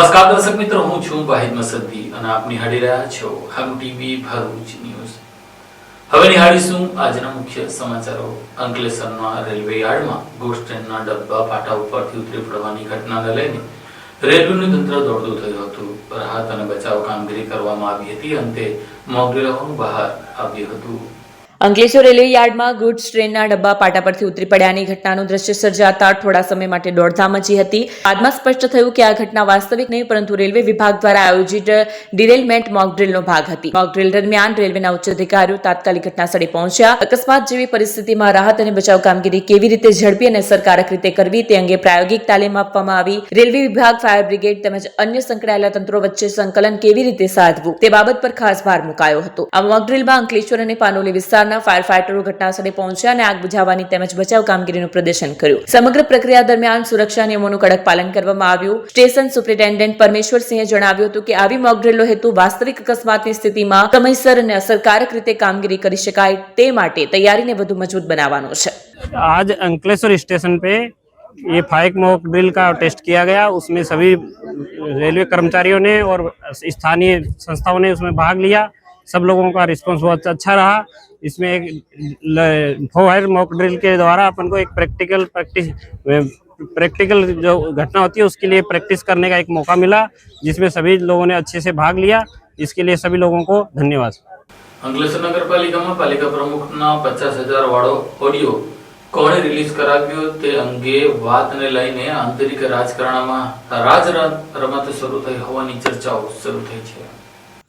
નમસ્કાર દર્શક મિત્રો, હું છું વાહિદ મસદ્દી અને આપ નિહાળી રહ્યા છો હમ ટીવી ભરૂચ ન્યૂઝ। હવે નિહાળીશું આજના મુખ્ય સમાચારો। અંકલેશ્વરના રેલવે યાર્ડમાં ગોસ્ટ ટ્રેનના ડબ્બા પાટા ઉપરથી ઉતરી પડવાની ઘટનાને લઈને રેલવેનું તંત્ર દોડતું થયું હતું। રાહત અને બચાવ કામગીરી કરવામાં આવી હતી। અંતે મોકડ્રીલ બહાર આવ્યું હતું। અંકલેશ્વર રેલવે યાર્ડમાં ગુડ્સ ટ્રેનના ડબ્બા પાટા પરથી ઉતરી પડ્યાની ઘટનાનું દ્રશ્ય સર્જાતા થોડા સમય માટે દોડધામ મચી હતી। બાદમાં સ્પષ્ટ થયું કે આ ઘટના વાસ્તવિક નહીં પરંતુ રેલવે વિભાગ દ્વારા આયોજિત ડિરેલમેન્ટ મોકડ્રીલનો ભાગ હતી। મોકડ્રીલ દરમિયાન રેલવેના ઉચ્ચ અધિકારીઓ તાત્કાલિક ઘટનાસ્થળે પહોંચ્યા। અકસ્માત જેવી પરિસ્થિતિમાં રાહત અને બચાવ કામગીરી કેવી રીતે ઝડપી અને અસરકારક રીતે કરવી તે અંગે પ્રાયોગિક તાલીમ આપવામાં આવી। રેલવે વિભાગ, ફાયર બ્રિગેડ તેમજ અન્ય સંકળાયેલા તંત્રો વચ્ચે સંકલન કેવી રીતે સાધવું તે બાબત પર ખાસ ભાર મુકાયો હતો। આ મોકડ્રીલમાં અંકલેશ્વર અને પાનોલી વિસ્તારના ફાયર ફાઈટરો ઘટનાસ્થળે પહોંચ્યા અને આગ બુઝાવવાની તેમજ બચાવ કામગીરીનું પ્રદર્શન કર્યું। સમગ્ર પ્રક્રિયા દરમિયાન સુરક્ષા નિયમોનું કડક પાલન કરવામાં આવ્યું। સ્ટેશન સુપ્રિન્ટેન્ડન્ટ પરમેશ્વરસિંહે જણાવ્યું હતું કે આવી મોકડ્રીલનો હેતુ વાસ્તવિક અકસ્માતની સ્થિતિમાં સમયસર અને અસરકારક રીતે કામગીરી કરી શકાય તે માટે તૈયારીને વધુ મજબૂત બનાવવાનો છે। आज अंकलेश्वर स्टेशन पे ये फाइक मॉक ड्रिल का टेस्ट किया गया। उसमें सभी रेलवे कर्मचारियों ने और स्थानीय संस्थाओं ने उसमें भाग लिया। सब लोगों का रिस्पांस बहुत अच्छा रहा। इसमें एक फायर मॉक ड्रिल के द्वारा अपन को एक प्रैक्टिकल जो घटना होती है उसके लिए प्रैक्टिस करने का एक मौका मिला, जिसमें सभी लोगों ने अच्छे से भाग लिया। इसके लिए सभी लोगों को धन्यवाद। અંકલેશ્વર નગરપાલિકામાં પાલિકા પ્રમુખના 50,000 વાળો ઓડિયો કોણે રિલીઝ કરાવ્યો તે અંગે વાતને લઈને આંતરિક રાજકારણમાં રમત શરૂ થઈ હોવાની ચર્ચાઓ શરૂ થઈ છે।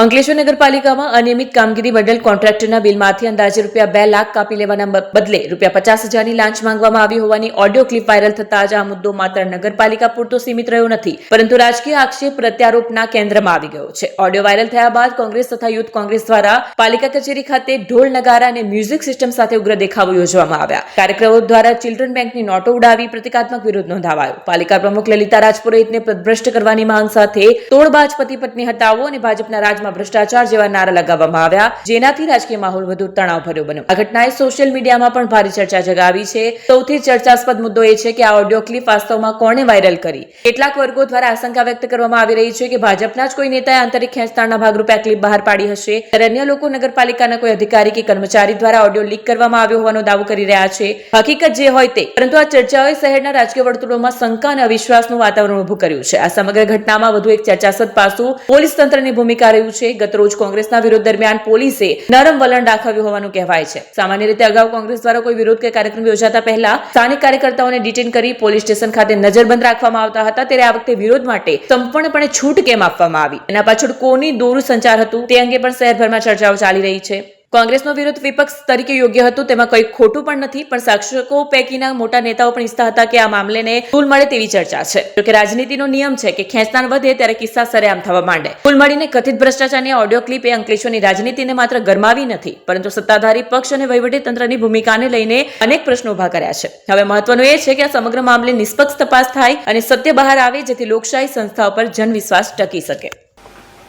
અંકલેશ્વર નગરપાલિકામાં અનિયમિત કામગીરી બદલ કોન્ટ્રાક્ટરના બિલમાંથી અંદાજે રૂપિયા 2 લાખ કાપી લેવાના બદલે રૂપિયા 50,000ની લાંચ માંગવામાં આવી હોવાની ઓડિયો ક્લિપ વાયરલ થતા જ આ મુદ્દો માત્ર નગરપાલિકા પૂરતો સીમિત રહ્યો નથી પરંતુ રાજકીય આક્ષેપ પ્રત્યારોપના કેન્દ્રમાં આવી ગયો છે। ઓડિયો વાયરલ થયા બાદ કોંગ્રેસ તથા યુથ કોંગ્રેસ દ્વારા પાલિકા કચેરી ખાતે ઢોલ નગારા અને મ્યુઝિક સિસ્ટમ સાથે ઉગ્ર દેખાવો યોજવામાં આવ્યા। કાર્યકરો દ્વારા ચિલ્ડ્રન બેંકની નોટો ઉડાવી પ્રતિકાત્મક વિરોધ નોંધાવાયો। પાલિકા પ્રમુખ લલિતા રાજપુરોહિતને પદભ્રષ્ટ કરવાની માંગ સાથે તોડબાજ પતિ પત્ની હટાવો અને ભાજપના રાજમાં ભ્રષ્ટાચાર જેવા નારા લગાવવામાં આવ્યા, જેનાથી રાજકીય માહોલ વધુ તણાવભર્યો બન્યો। આ ઘટનાએ સોશિયલ મીડિયામાં પણ ભારે ચર્ચા જગાવી છે। સૌથી ચર્ચાસ્પદ મુદ્દો એ છે કે આ ઓડિયો ક્લિપ વાસ્તવમાં કોણે વાયરલ કરી। કેટલાક વર્ગો દ્વારા આશંકા વ્યક્ત કરવામાં આવી રહી છે કે ભાજપના જ કોઈ નેતાએ આંતરિક ખેંચતાણના ભાગરૂપે આ ક્લિપ બહાર પાડી હશે, ત્યારે અન્ય લોકો નગરપાલિકાના કોઈ અધિકારી કે કર્મચારી દ્વારા ઓડિયો લીક કરવામાં આવ્યો હોવાનો દાવો કરી રહ્યા છે। હકીકત જે હોય તે, પરંતુ આ ચર્ચાઓએ શહેરના રાજકીય વર્તુળોમાં શંકા અને અવિશ્વાસનું વાતાવરણ ઉભું કર્યું છે। આ સમગ્ર ઘટનામાં વધુ એક ચર્ચાસ્પદ પાસું પોલીસ તંત્રની ભૂમિકા રહ્યું છે। ગતરોજ કોંગ્રેસના વિરોધ દરમિયાન પોલીસે નરમ વલણ દાખવ્યું હોવાનું કહેવાય છે। સામાન્ય રીતે અગાઉ કોંગ્રેસ દ્વારા કોઈ વિરોધ કે કાર્યક્રમ યોજાતા પહેલા સ્થાનિક કાર્યકર્તાઓને ડિટેન કરી પોલીસ સ્ટેશન ખાતે નજરબંધ રાખવામાં આવતા હતા, ત્યારે આ વખતે વિરોધ માટે સંપૂર્ણપણે છૂટ કેમ આપવામાં આવી, એના પાછળ કોની દોરું સંચાર હતું તે અંગે પણ શહેરભરમાં ચર્ચાઓ ચાલી રહી છે। કોંગ્રેસનો વિરોધ વિપક્ષ તરીકે યોગ્ય હતું તેમાં કંઈ ખોટું પણ નથી, પણ શાસકો પૈકીના મોટા નેતાઓ પણ ઈચ્છતા હતા કે આ મામલેને તૂલ મળે તેવી ચર્ચા છે। જોકે રાજનીતિનો નિયમ છે કે ખેંચતાણ વધે ત્યારે કિસ્સા સરેઆમ થવા માંડે। કુલ મળીને કથિત ભ્રષ્ટાચારની ઓડિયો ક્લિપ એ અંકલેશ્વરની રાજનીતિને માત્ર ગરમાવી નથી પરંતુ સત્તાધારી પક્ષ અને વહીવટી તંત્રની ભૂમિકાને લઈને અનેક પ્રશ્નો ઉભા કર્યા છે। હવે મહત્વનું એ છે કે આ સમગ્ર મામલે નિષ્પક્ષ તપાસ થાય અને સત્ય બહાર આવે, જેથી લોકશાહી સંસ્થાઓ પર જનવિશ્વાસ ટકી શકે।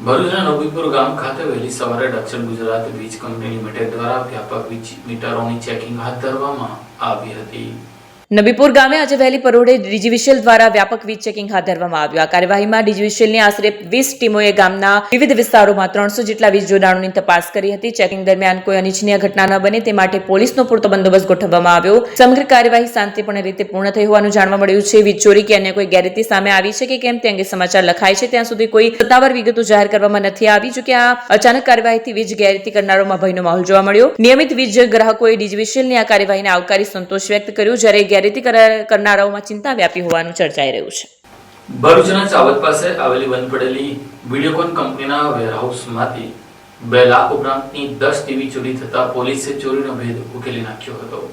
ભરૂચના નબીપુર ગામ ખાતે વહેલી સવારે દક્ષિણ ગુજરાત વીજ કંપની લિમિટેડ દ્વારા વ્યાપક વીજ મીટરોની ચેકિંગ હાથ ધરવામાં આવી હતી। નબીપુર ગામે આજે વહેલી પરોઢે ડીજીવીસીએલ દ્વારા વ્યાપક વીજ ચેકિંગ હાથ ધરવામાં આવ્યું। આ કાર્યવાહીમાં ડીજીવીસીએલની આશરે 20 ટીમોએ ગામના વિવિધ વિસ્તારોમાં 300 જેટલા વીજ જોડાણોની તપાસ કરી હતી। ચેકિંગ દરમિયાન કોઈ અનિચ્છનીય ઘટના ન બને તે માટે પોલીસનો પૂરતો બંદોબસ્ત ગોઠવવામાં આવ્યો। સમગ્ર કાર્યવાહી શાંતિપૂર્ણ રીતે પૂર્ણ થઈ હોવાનું જાણવા મળ્યું છે। વીજ ચોરી કે અન્ય કોઈ ગેરરીતિ સામે આવી છે કે કેમ તે અંગે સમાચાર લખાય છે ત્યાં સુધી કોઈ સત્તાવાર વિગતો જાહેર કરવામાં નથી આવી। જો કે આ અચાનક કાર્યવાહીથી વીજ ગેરરીતિ કરનારોમાં ભયનો માહોલ જોવા મળ્યો। નિયમિત વીજ ગ્રાહકોએ ડીજીવીસીએલની આ કાર્યવાહીને આવકારી સંતોષ વ્યક્ત કર્યો, જ્યારે ગેરરીતિ કરનારાઓમાં ચિંતા વ્યાપી હોવાનું ચર્ચાઈ રહ્યું છે। ભરૂચના ચાવત પાસે આવેલી બંધ પડેલી વિડીયોકોન કંપનીના વેરહાઉસમાંથી 2 લાખ ઉપરાંતની 10 ટીવી ચોરી થતા પોલીસે ચોરીનો ભેદ ઉકેલી નાખ્યો હતો।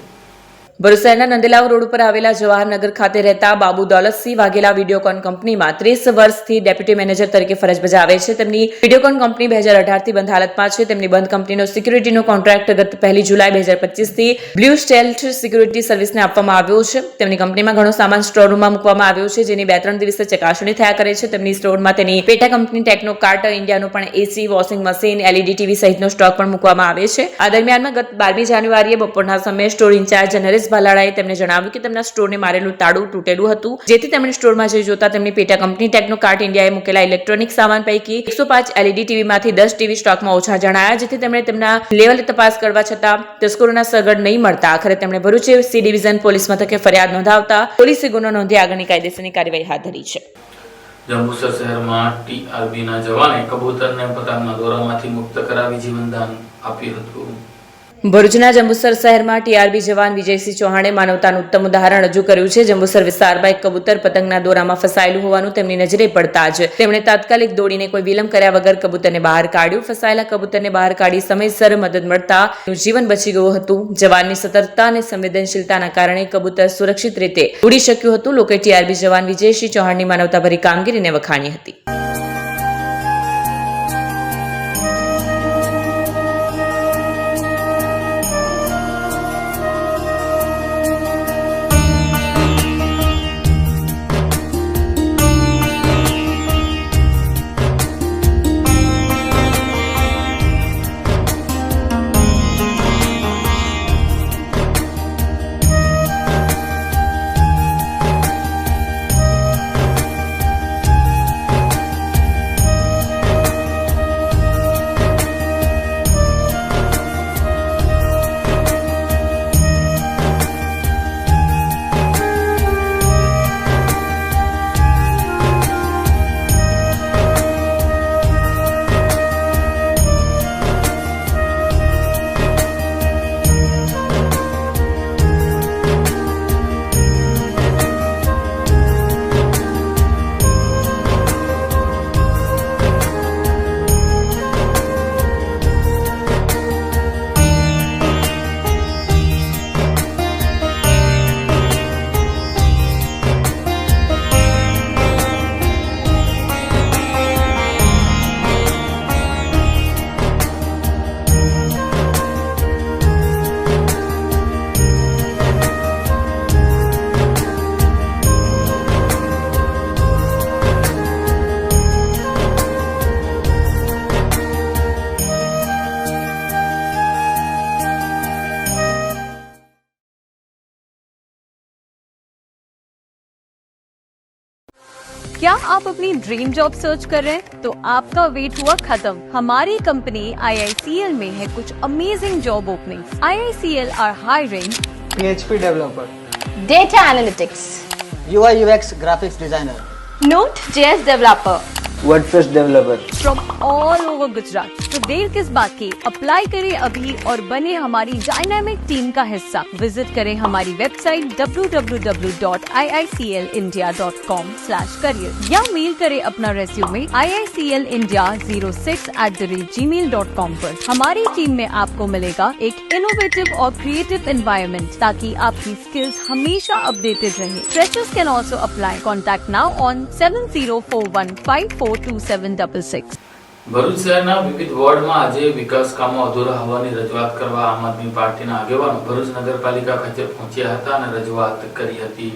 ભરૂચ શહેરના નંદેલાવ રોડ ઉપર આવેલા જવાહરનગર ખાતે રહેતા બાબુ દોલતસિંહ વાઘેલા વિડીયોકોન કંપનીમાં 30 વર્ષથી ડેપ્યુટી મેનેજર તરીકે ફરજ બજાવે છે। તેમની વિડીયોકોન કંપની 2018થી બંધ હાલતમાં છે। તેમની બંધ કંપનીનો સિક્યુરિટીનો કોન્ટ્રાક્ટ ગત 1 જુલાઈ 2025થી બ્લુ સ્ટેલ્થ સિક્યુરિટી સર્વિસને આપવામાં આવ્યો છે। તેમની કંપનીમાં ઘણો સામાન સ્ટોર રૂમમાં મૂકવામાં આવ્યો છે, જેની 2-3 દિવસે ચકાસણી થયા કરે છે। તેમની સ્ટોરમાં તેની પેટા કંપની ટેકનોકાર્ટ ઇન્ડિયાનો પણ એસી, વોશિંગ મશીન, LED ટીવી સહિતનો સ્ટોક પણ મૂકવામાં આવે છે। આ દરમિયાનમાં ગત 12મી જાન્યુઆરીએ બપોરના સમયે સ્ટોર ઇન્ચાર્જ નરેશ નરેશ ભાલાળાએ તેમને જણાવ્યું કે તેમના સ્ટોરને મારેલું તાળું તૂટેલું હતું, જેથી તેમણે સ્ટોરમાં જઈ જોતા તેમની પેટા કંપની ટેકનોકાર્ટ ઇન્ડિયાએ મૂકેલા ઇલેક્ટ્રોનિક સામાન પૈકી 105 LED ટીવીમાંથી 10 ટીવી સ્ટોકમાં ઓછા જણાયા, જેથી તેમણે તેમના લેવલે તપાસ કરવા છતાં તસ્કરોના સગડ નહીં મળતા આખરે તેમણે ભરૂચ સી ડિવિઝન પોલીસ મથકે ફરિયાદ નોંધાવતા પોલીસે ગુનો નોંધી આગળની કાયદેસરની કાર્યવાહી હાથ ધરી છે. જંબુસર શહેરમાં TRBના જવાને કબૂતરને પતંગના દોરામાંથી મુક્ત કરાવી જીવનદાન આપ્યું હતું. ભરૂચના જંબુસર શહેરમાં TRB જવાન વિજયસિંહ ચૌહાણે માનવતાનું ઉત્તમ ઉદાહરણ રજૂ કર્યું છે. જંબુસર વિસ્તારમાં એક કબૂતર પતંગના દોરામાં ફસાયેલું હોવાનું તેમની નજરે પડતા જ તેમણે તાત્કાલિક દોડીને કોઈ વિલંબ કર્યા વગર કબૂતરને બહાર કાઢ્યું. ફસાયેલા કબૂતરને બહાર કાઢી સમયસર મદદ મળતા તેનું જીવન બચી ગયું હતું. જવાનની સતર્કતા અને સંવેદનશીલતાના કારણે કબૂતર સુરક્ષિત રીતે ઉડી શક્યું હતું. લોકોએ TRB જવાન વિજયસિંહ ચૌહાણની માનવતાભરી કામગીરીને વખાણી હતી. क्या आप अपनी ड्रीम जॉब सर्च कर रहे हैं तो आपका वेट हुआ खत्म. हमारी कंपनी IICL में है कुछ amazing job openings. IICL are hiring PHP developer, data analytics, UI UX graphics designer, Node.js developer WordPress developer. From all over Gujarat. तो देर किस बात की, अप्लाई करें अभी और बने हमारी डायनामिक टीम का हिस्सा. विजिट करें हमारी वेबसाइट www.iiclindia.com/career या मेल करें अपना रेज्यूमे iiclindia06@gmail.com पर. हमारी टीम में आपको मिलेगा एक इनोवेटिव और क्रिएटिव एनवायरनमेंट ताकि आपकी स्किल्स हमेशा अपडेटेड रहे. Freshers can also apply. Contact now on 7041542766. Bharuch શહેરના વિવિધ વોર્ડમાં આજે વિકાસ કામો અધૂરા હોવાની રજૂઆત કરવા આમ આદમી પાર્ટીના આગેવાનો ભરૂચ નગરપાલિકા ખાતે પહોંચ્યા હતા અને રજૂઆત કરી હતી.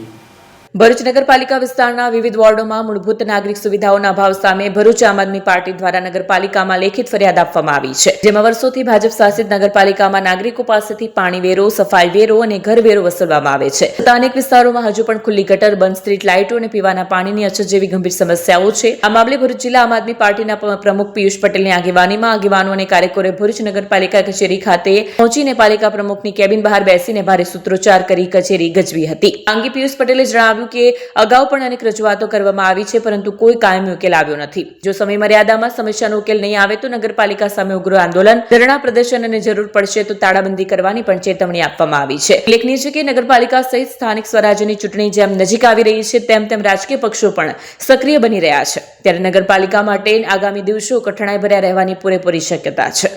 ભરૂચ નગરપાલિકા વિસ્તારના વિવિધ વોર્ડોમાં મૂળભૂત નાગરિક સુવિધાઓના અભાવ સામે ભરૂચ આમ આદમી પાર્ટી દ્વારા નગરપાલિકામાં લેખિત ફરિયાદ આપવામાં આવી છે. જેમાં વર્ષોથી ભાજપ શાસિત નગરપાલિકામાં નાગરિકો પાસેથી પાણી વેરો, સફાઈ વેરો અને ઘર વેરો વસૂલવામાં આવે છે. છતાં અનેક વિસ્તારોમાં હજુ પણ ખુલ્લી ગટર, બંધ સ્ટ્રીટ લાઇટો અને પીવાના પાણીની અછત જેવી ગંભીર સમસ્યાઓ છે. આ મામલે ભરૂચ જિલ્લા આમ આદમી પાર્ટીના પ્રમુખ પિયુષ પટેલની આગેવાનીમાં આગેવાનો અને કાર્યકરોએ ભરૂચ નગરપાલિકા કચેરી ખાતે પહોંચીને પાલિકા પ્રમુખની કેબિન બહાર બેસીને ભારે સૂત્રોચ્ચાર કરી કચેરી ગજવી હતી. આ અંગે પિયુષ પટેલે જણાવ્યું કે અગાઉ પણ અનેક રજૂઆતો કરવામાં આવી છે, પરંતુ કોઈ કાયમી ઉકેલ આવ્યો નથી. જો સમય મર્યાદામાં સમસ્યાનો ઉકેલ નહીં આવે તો નગરપાલિકા સામે ઉગ્ર આંદોલન, ધરણા પ્રદર્શન અને જરૂર પડશે તો તાળાબંધી કરવાની પણ ચેતવણી આપવામાં આવી છે. ઉલ્લેખનીય છે કે નગરપાલિકા સહિત સ્થાનિક સ્વરાજ્યની ચૂંટણી જેમ નજીક આવી રહી છે તેમ તેમ રાજકીય પક્ષો પણ સક્રિય બની રહ્યા છે. ત્યારે નગરપાલિકા માટે આગામી દિવસો કઠણાઈ ભર્યા રહેવાની પૂરેપૂરી શક્યતા છે.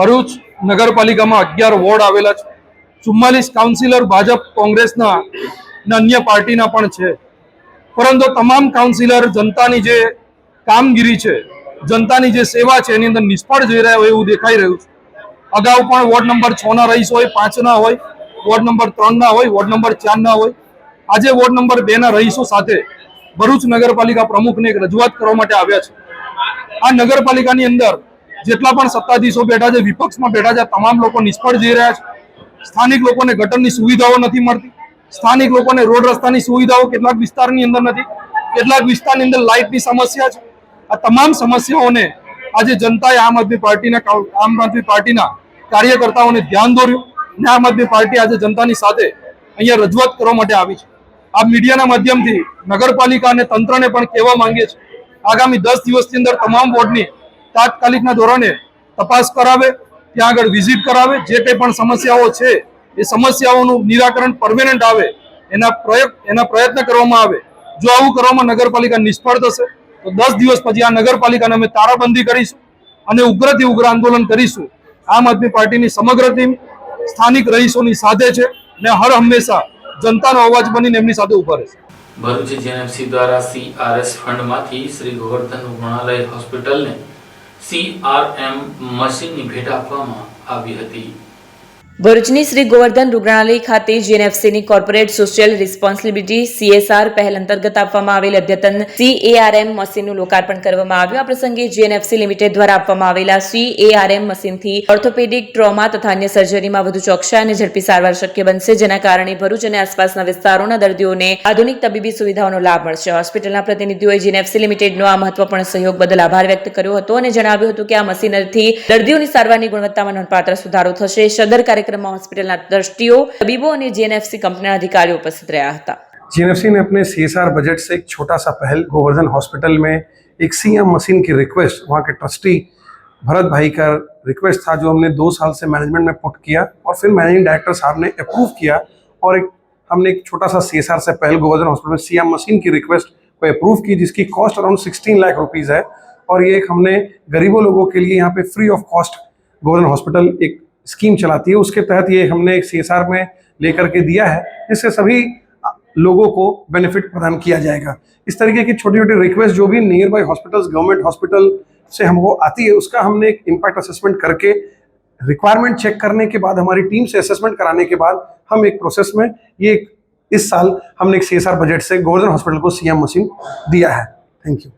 ભરૂચ નગરપાલિકામાં 11 વોર્ડ આવેલા છે. 44 કાઉન્સિલર ભાજપ, કોંગ્રેસના અને અન્ય પાર્ટીના પણ છે. પરંતુ તમામ કાઉન્સિલર જનતાની જે કામગીરી છે, જનતાની જે સેવા છે એની અંદર નિષ્ફળ જઈ રહ્યા હોય એવું દેખાઈ રહ્યું છે. અગાઉ પણ વોર્ડ નંબર 6 ના રહીશ હોય, 5 ના હોય, વોર્ડ નંબર 3 ના હોય, વોર્ડ નંબર 4 ના હોય. આજે વોર્ડ નંબર 2 ના રહીશો સાથે ભરૂચ નગરપાલિકા પ્રમુખને એક રજૂઆત કરવા માટે આવ્યા છે. આ નગરપાલિકાની અંદર જેટલા પણ સત્તાધીશો બેઠા છે, વિપક્ષમાં બેઠા છે, તમામ લોકો નિષ્ફળ જઈ રહ્યા છે. સ્થાનિક લોકોને ગટરની સુવિધાઓ નથી મળતી, સ્થાનિક લોકોને રોડ રસ્તાની સુવિધાઓ કેટલાક વિસ્તારની અંદર નથી, કેટલાક વિસ્તારની અંદર લાઇટની સમસ્યા છે. આ તમામ સમસ્યાઓને આજે જનતાએ આમ આદમી પાર્ટીના કાર્યકર્તાઓને ધ્યાન દોર્યું અને આમ આદમી પાર્ટી આજે જનતાની સાથે અહીંયા રજૂઆત કરવા માટે આવી છે. આ મીડિયાના માધ્યમથી નગરપાલિકા અને તંત્રને પણ કહેવા માંગીએ છીએ, આગામી 10 દિવસની અંદર તમામ વોર્ડની તાત્કાલિકના ધોરણે તપાસ કરાવે, ત્યાં આગળ વિઝિટ કરાવે, જે કંઈ પણ સમસ્યાઓ છે એ સમસ્યાઓનું નિરાકરણ પરમેનન્ટ આવે એના પ્રયત્ન કરવામાં આવે. જો આવું કરવામાં નગરપાલિકા નિષ્ફળ થશે તો 10 દિવસ પછી આ નગરપાલિકાને અમે તારાબંધી કરીશું અને ઉગ્રથી ઉગ્ર આંદોલન કરીશું. આમ આદમી પાર્ટીની સમગ્ર ટીમ સ્થાનિક રહીશોની સાથે છે અને હર હંમેશા જનતાનો અવાજ બનીને એમની સાથે ઉભા રહેશે. ભરૂચ જેએનએફસી દ્વારા CRS ફંડમાંથી શ્રી ગોવર્ધન રૂગ્ણાલય હોસ્પિટલને CRM મશીનની ભેટ આપવામાં આવી હતી. ભરૂચની શ્રી ગોવર્ધન રૂગ્ણાલય ખાતે જીએનએફસીની કોર્પોરેટ સોશિયલ રિસ્પોન્સિબિલિટી CSR પહેલ અંતર્ગત આપવામાં આવેલ અદ્યતન CARM મશીનનું લોકાર્પણ કરવામાં આવ્યું. આ પ્રસંગે જીએનએફસી લિમિટેડ દ્વારા આપવામાં આવેલા CARM મશીનથી ઓર્થોપેડિક, ટ્રોમા તથા અન્ય સર્જરીમાં વધુ ચોકસાઈ અને ઝડપી સારવાર શક્ય બનશે, જેના કારણે ભરૂચ અને આસપાસના વિસ્તારોના દર્દીઓને આધુનિક તબીબી સુવિધાઓનો લાભ મળશે. હોસ્પિટલના પ્રતિનિધિઓએ જીએનએફસી લિમિટેડનો આ મહત્વપૂર્ણ સહયોગ બદલ આભાર વ્યક્ત કર્યો હતો અને જણાવ્યું હતું કે આ મશીનરીથી દર્દીઓની સારવારની ગુણવત્તામાં નોંધપાત્ર સુધારો થશે. સદર कार्यक्रम हॉस्पिटल ट्रस्टियों, तबीबों और जीएनएफसी कंपनी अधिकारियों उपस्थित रहा था. जीएनएफसी ने अपने CSR बजट से एक छोटा सा पहल गोवर्धन हॉस्पिटल में एक CM मशीन की रिक्वेस्ट, वहाँ के ट्रस्टी भरत भाई का रिक्वेस्ट था, जो हमने 2 साल से मैनेजमेंट में पुट किया और फिर मैनेजिंग डायरेक्टर साहब ने अप्रूव किया और हमने एक छोटा सा CSR से पहल गोवर्धन हॉस्पिटल में CM मशीन की रिक्वेस्ट को अप्रूव की, जिसकी कॉस्ट अराउंड 16 लाख रुपीज़ है. और ये एक हमने गरीबों लोगों के लिए यहाँ पे free of cost Govardhan hospital एक स्कीम चलाती है, उसके तहत ये हमने एक CSR में लेकर के दिया है, जिससे सभी लोगों को बेनिफिट प्रदान किया जाएगा. इस तरीके की छोटी छोटी रिक्वेस्ट जो भी near by hospitals, government hospital से हमको आती है, उसका हमने एक इम्पैक्ट असेसमेंट करके रिक्वायरमेंट चेक करने के बाद हमारी टीम से असेसमेंट कराने के बाद हम एक प्रोसेस में ये इस साल हमने एक CSR बजट से गोवर्धन हॉस्पिटल को CM मशीन दिया है. Thank you.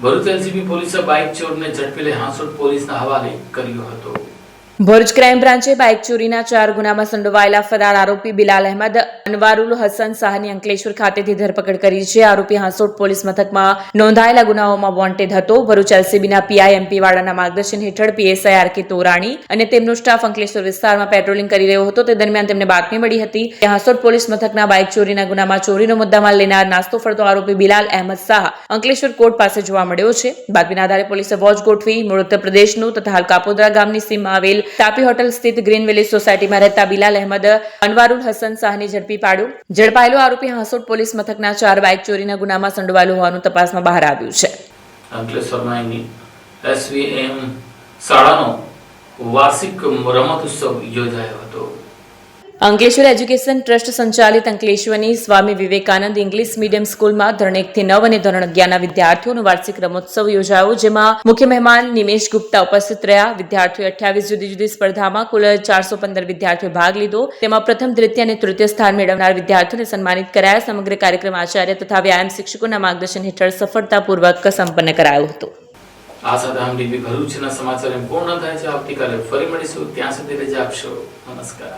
ભરૂચ LCB પોલીસે બાઇક ચોરને ઝડપી લઈ હાંસોટ પોલીસના હવાલે કર્યો હતો. ભરૂચ ક્રાઇમ બ્રાન્ચે બાઇક ચોરીના 4 ગુનામાં સંડોવાયેલા ફરાર આરોપી બિલાલ અહેમદ અનવારુલ હસન શાહની અંકલેશ્વર ખાતેથી ધરપકડ કરી છે. આરોપી હાંસોટ પોલીસ મથકમાં નોંધાયેલા ગુનાઓમાં વોન્ટેડ હતો. ભરૂચ LCBના PI MP વાળાના માર્ગદર્શન હેઠળ PSI RK તોરાણી અને તેમનો સ્ટાફ અંકલેશ્વર વિસ્તારમાં પેટ્રોલિંગ કરી રહ્યો હતો. તે દરમિયાન તેમને બાતમી મળી હતી કે હાંસોટ પોલીસ મથકના બાઇક ચોરીના ગુનામાં ચોરીનો મુદ્દામાલ લેનાર નાસ્તો ફરતો આરોપી બિલાલ અહેમદ શાહ અંકલેશ્વર કોર્ટ પાસે જોવા મળ્યો છે. બાતમીના આધારે પોલીસે વોચ ગોઠવી મૂળ ઉત્તર પ્રદેશનું તથા હાલ કાપોદ્રા ગામની સીમમાં આવેલ તાપી હોટલ સ્થિત ગ્રીન વિલેજ સોસાયટીમાં રહેતા બિલાલ અહેમદ અનવારુલ હસન શાહને ઝડપી પાડ્યો. ઝડપાયેલો આરોપી હાંસોટ પોલીસ મથકના 4 બાઇક ચોરીના ગુનામાં સંડોવાયેલો હોવાનું તપાસમાં બહાર આવ્યું છે. અંકલેશ્વરમાં SVM શાળાનો વાર્ષિક રમત ઉત્સવ યોજાયો હતો. અંકલેશ્વર એજ્યુકેશન ટ્રસ્ટ સંચાલિત અંકલેશ્વરની સ્વામી વિવેકાનંદ ઇંગ્લિશ મીડિયમ સ્કૂલમાં ધોરણ 1 થી 9 અને ધોરણ 11ના વિદ્યાર્થીઓનો વાર્ષિક રમોત્સવ યોજાયો, જેમાં મુખ્ય મહેમાન નિમેશ ગુપ્તા ઉપસ્થિત રહ્યા. વિદ્યાર્થીઓએ 28 જુદી જુદી સ્પર્ધામાં કુલ 415 વિદ્યાર્થીઓએ ભાગ લીધો. તેમાં પ્રથમ, દ્વિતીય અને તૃતીય સ્થાન મેળવનાર વિદ્યાર્થીઓને સન્માનિત કરાયા. સમગ્ર કાર્યક્રમ આચાર્ય તથા વ્યાયામ શિક્ષકોના માર્ગદર્શન હેઠળ સફળતાપૂર્વક સંપન્ન કરાયો હતો. આ સાથે આમ ટીવી ભરૂચના સમાચાર પૂર્ણ થાય છે. આવતીકાલે ફરી મળીશું. ત્યાં સુધી રજા આપશો. નમસ્કાર.